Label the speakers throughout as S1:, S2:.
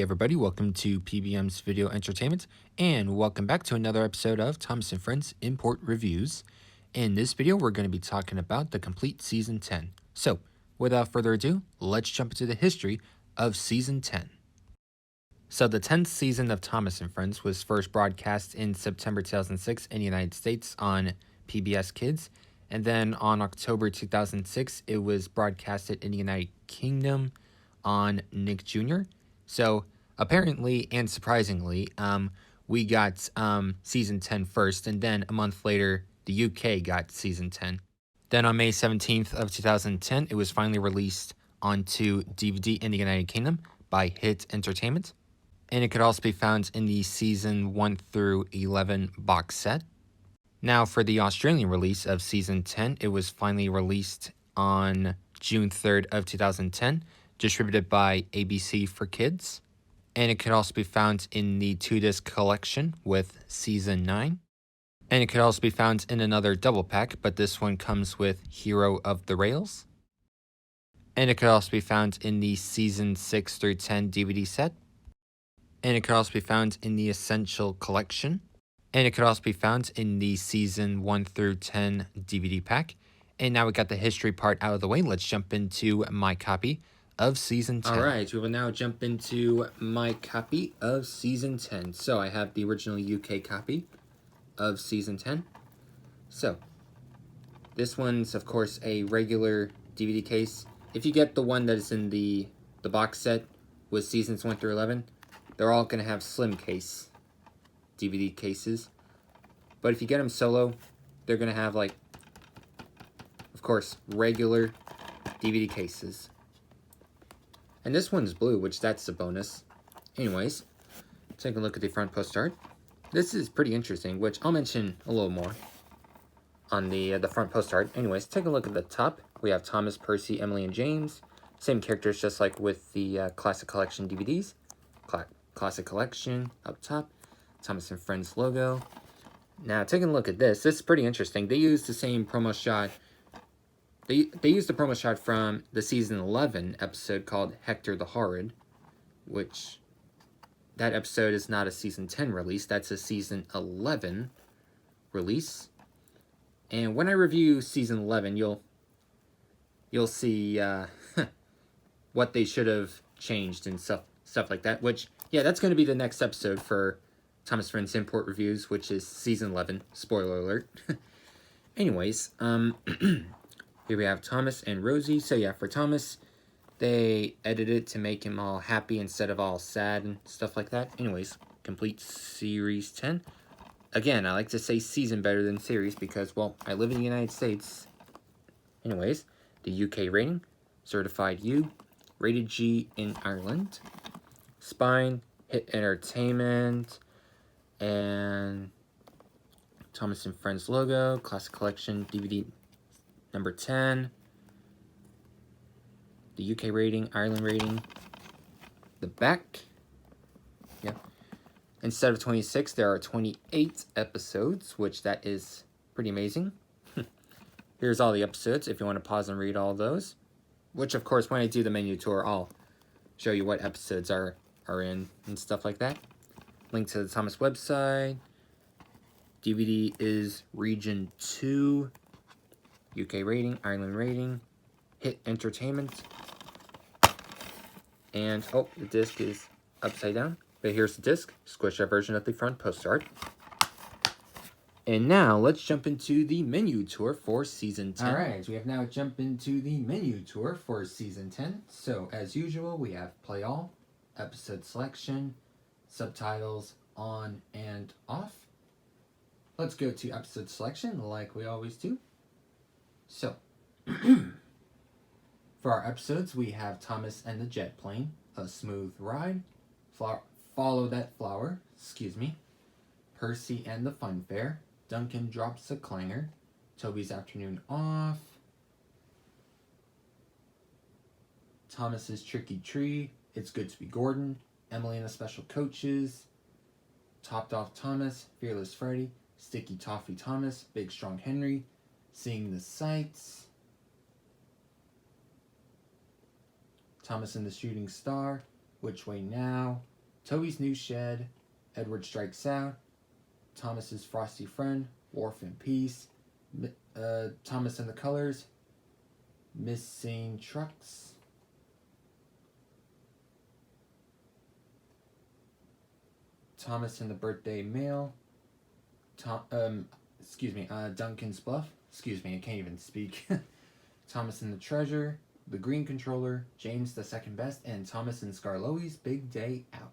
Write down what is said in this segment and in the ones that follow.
S1: everybody, welcome to PBM's Video Entertainment, and welcome back to another episode of Thomas & Friends Import Reviews. In this video, we're going to be talking about the complete Season 10. So, without further ado, let's jump into the history of Season 10. So, the 10th season of Thomas & Friends was first broadcast in September 2006 in the United States on PBS Kids, and then on October 2006, it was broadcasted in the United Kingdom on Nick Jr. So apparently and surprisingly, we got Season 10 first, and then a month later, the UK got Season 10. Then on May 17th of 2010, it was finally released onto DVD in the United Kingdom by Hit Entertainment. And it could also be found in the Season 1 through 11 box set. Now for the Australian release of Season 10, it was finally released on June 3rd of 2010, distributed by ABC for Kids. And it could also be found in the 2-disc collection with Season 9. And it could also be found in another double pack, but this one comes with Hero of the Rails. And it could also be found in the Season 6 through 10 DVD set. And it could also be found in the Essential Collection. And it could also be found in the Season 1 through 10 DVD pack. And now we got the history part out of the way. Let's jump into my copy of Season 10. Alright, we will now jump into my copy of Season 10. So I have the original UK copy of Season 10. So, this one's of course a regular DVD case. If you get the one that is in the box set with Seasons 1 through 11, they're all going to have slim case DVD cases. But if you get them solo, they're going to have, like, of course, regular DVD cases. And this one's blue, which that's a bonus. Anyways, take a look at the front post art. This is pretty interesting, which I'll mention a little more on the front post art. Anyways, take a look at the top. We have Thomas, Percy, Emily, and James. Same characters, just like with the Classic Collection DVDs. Classic Collection up top. Thomas and Friends logo. Now, taking a look at this is pretty interesting. They used the same promo shot. They used the promo shot from the Season 11 episode called Hector the Horrid, which that episode is not a Season 10 release. That's a Season 11 release. And when I review Season 11, you'll see what they should have changed and stuff like that. Which, yeah, that's going to be the next episode for Thomas Friends Import Reviews, which is Season 11. Spoiler alert. Anyways, here we have Thomas and Rosie. So yeah, for Thomas, they edited it to make him all happy instead of all sad and stuff like that. Anyways, complete Series 10. Again, I like to say season better than series because, well, I live in the United States. Anyways, the UK rating, certified U, rated G in Ireland. Spine, Hit Entertainment, and Thomas and Friends logo, Classic Collection DVD number 10. The UK rating, Ireland rating. The back. Yeah. Instead of 26, there are 28 episodes, which that is pretty amazing. Here's all the episodes if you want to pause and read all of those. Which, of course, when I do the menu tour, I'll show you what episodes are in and stuff like that. Link to the Thomas website. DVD is Region 2. UK rating, Ireland rating, Hit Entertainment. And, oh, the disc is upside down. But here's the disc, squished up version of the front post art. And now, let's jump into the menu tour for Season 10. Alright, we have now jumped into the menu tour for Season 10. So, as usual, we have Play All, Episode Selection, Subtitles, On and Off. Let's go to Episode Selection, like we always do. So, for our episodes, we have Thomas and the Jet Plane, A Smooth Ride, Follow That Flower, Percy and the Fun Fair, Duncan Drops a Clanger, Toby's Afternoon Off, Thomas's Tricky Tree, It's Good to Be Gordon, Emily and the Special Coaches, Topped Off Thomas, Fearless Freddy, Sticky Toffee Thomas, Big Strong Henry, Seeing the Sights, Thomas and the Shooting Star, Which Way Now, Toby's New Shed, Edward Strikes Out, Thomas's Frosty Friend, Wharf in Peace, Thomas and the Colors, Missing Trucks, Thomas and the Birthday Mail, Duncan's Bluff, I can't even speak, Thomas and the Treasure, The Green Controller, James the Second Best, and Thomas and Skarloey's Big Day Out.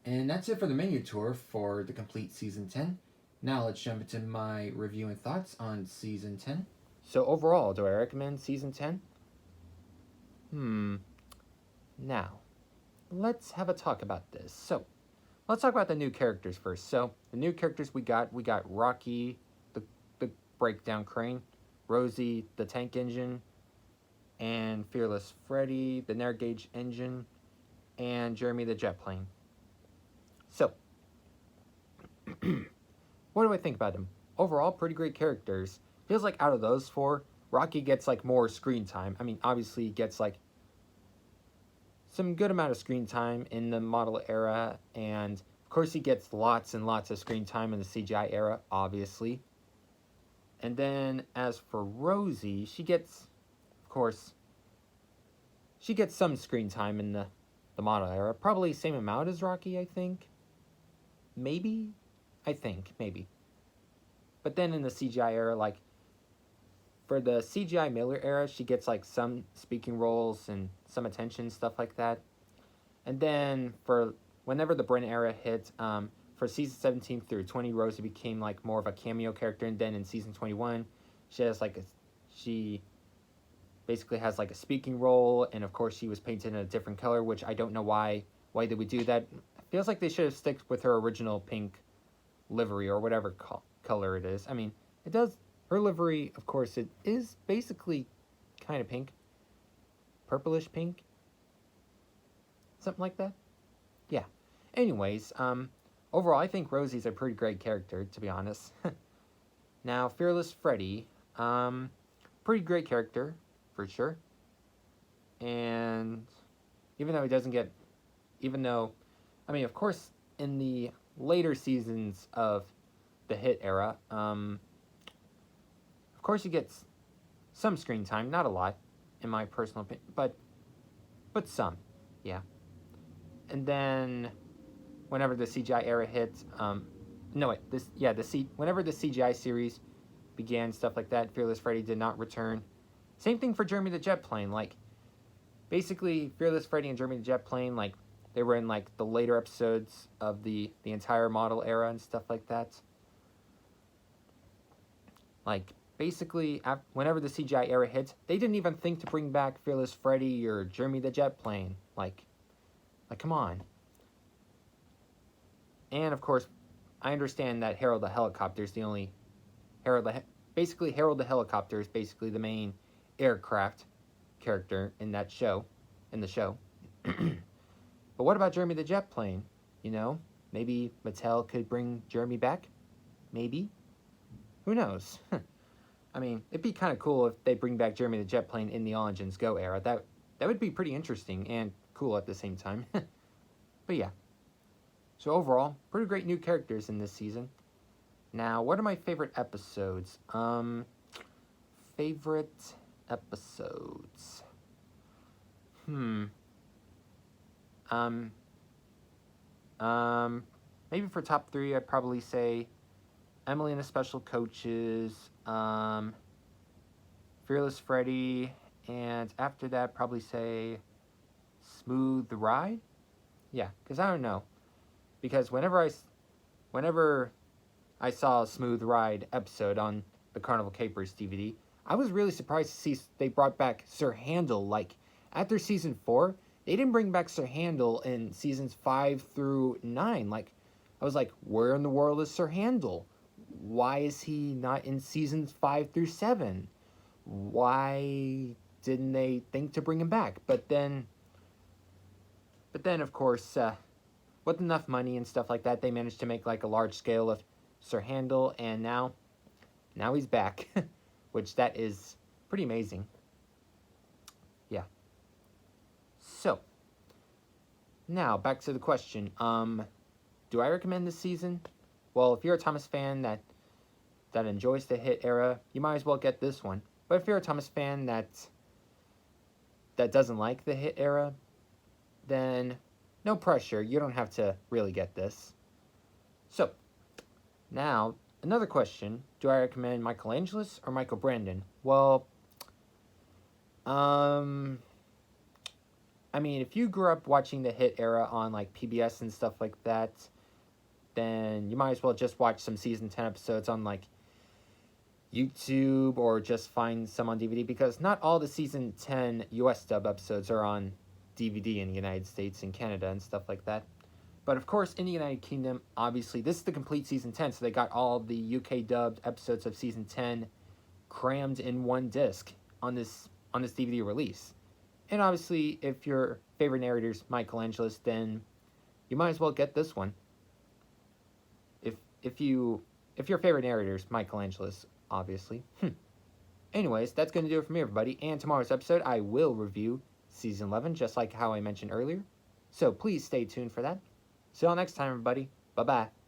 S1: And that's it for the menu tour for the complete Season 10. Now let's jump into my review and thoughts on Season 10. So overall, do I recommend Season 10? Now, let's have a talk about this. So, let's talk about the new characters first. So, the new characters we got Rocky, the breakdown crane, Rosie, the tank engine, and Fearless Freddy, the narrow gauge engine, and Jeremy the jet plane. So, what do I think about them? Overall, pretty great characters. Feels like out of those four, Rocky gets like more screen time. I mean, obviously he gets like some good amount of screen time in the model era, and of course he gets lots and lots of screen time in the CGI era, obviously. And then as for Rosie, she gets some screen time in the model era. Probably same amount as Rocky, I think. Maybe? Maybe. But then in the CGI era, like, for the CGI Miller era, she gets, like, some speaking roles and some attention, stuff like that. And then for whenever the Brent era hit, for season 17 through 20, Rosie became, like, more of a cameo character. And then in season 21, she basically has, like, a speaking role. And, of course, she was painted in a different color, which I don't know why they would do that. Feels like they should have stuck with her original pink livery or whatever color it is. I mean, it does. Her livery, of course, it is basically kind of pink. Purplish pink. Something like that. Yeah. Anyways, overall, I think Rosie's a pretty great character, to be honest. Now, Fearless Freddy, pretty great character, for sure. And even though, I mean, of course, in the later seasons of the hit era, of course he gets some screen time, not a lot, in my personal opinion, but some, yeah. And then, whenever the CGI era hits, whenever the CGI series began, stuff like that, Fearless Freddy did not return. Same thing for Jeremy the jet plane, like, basically, Fearless Freddy and Jeremy the jet plane, like, they were in, like, the later episodes of the entire model era and stuff like that. Like, basically, whenever the CGI era hits, they didn't even think to bring back Fearless Freddy or Jeremy the jet plane. Like, come on. And, of course, I understand that Harold the Helicopter is the only... Harold the Helicopter is basically the main aircraft character in the show. But what about Jeremy the jet plane? You know, maybe Mattel could bring Jeremy back? Maybe? Who knows? I mean, it'd be kind of cool if they bring back Jeremy the jet plane in the All Engines Go era. That would be pretty interesting and cool at the same time. But yeah. So overall, pretty great new characters in this season. Now, what are my favorite episodes? Favorite episodes. Maybe for top 3, I'd probably say Emily and the Special Coaches, Fearless Freddy, and after that, probably say Smooth Ride. Yeah, because I don't know. Because whenever I saw a Smooth Ride episode on the Carnival Capers DVD, I was really surprised to see they brought back Sir Handel. Like, after season 4, they didn't bring back Sir Handel in seasons 5 through 9. Like, I was like, where in the world is Sir Handel? Why is he not in seasons 5 through 7? Why didn't they think to bring him back? But then, of course, with enough money and stuff like that, they managed to make like a large scale of Sir Handel, and now he's back, which that is pretty amazing. Yeah. So, Now, back to the question. Do I recommend this season? Well, if you're a Thomas fan that enjoys the hit era, you might as well get this one. But if you're a Thomas fan that doesn't like the hit era, then no pressure. You don't have to really get this. So, now, another question. Do I recommend Michael Angelis or Michael Brandon? Well, I mean, if you grew up watching the hit era on like PBS and stuff like that, then you might as well just watch some season 10 episodes on like YouTube or just find some on DVD, because not all the season 10 US dub episodes are on DVD in the United States and Canada and stuff like that. But of course, in the United Kingdom, obviously, this is the complete season 10, so they got all the UK dubbed episodes of season 10 crammed in one disc on this DVD release. And obviously, if your favorite narrator's Michael Angelis, then you might as well get this one. If your favorite narrator's Michael Angelis, obviously. Anyways, that's going to do it for me, everybody. And tomorrow's episode, I will review season 11, just like how I mentioned earlier. So please stay tuned for that. See y'all next time, everybody. Bye-bye.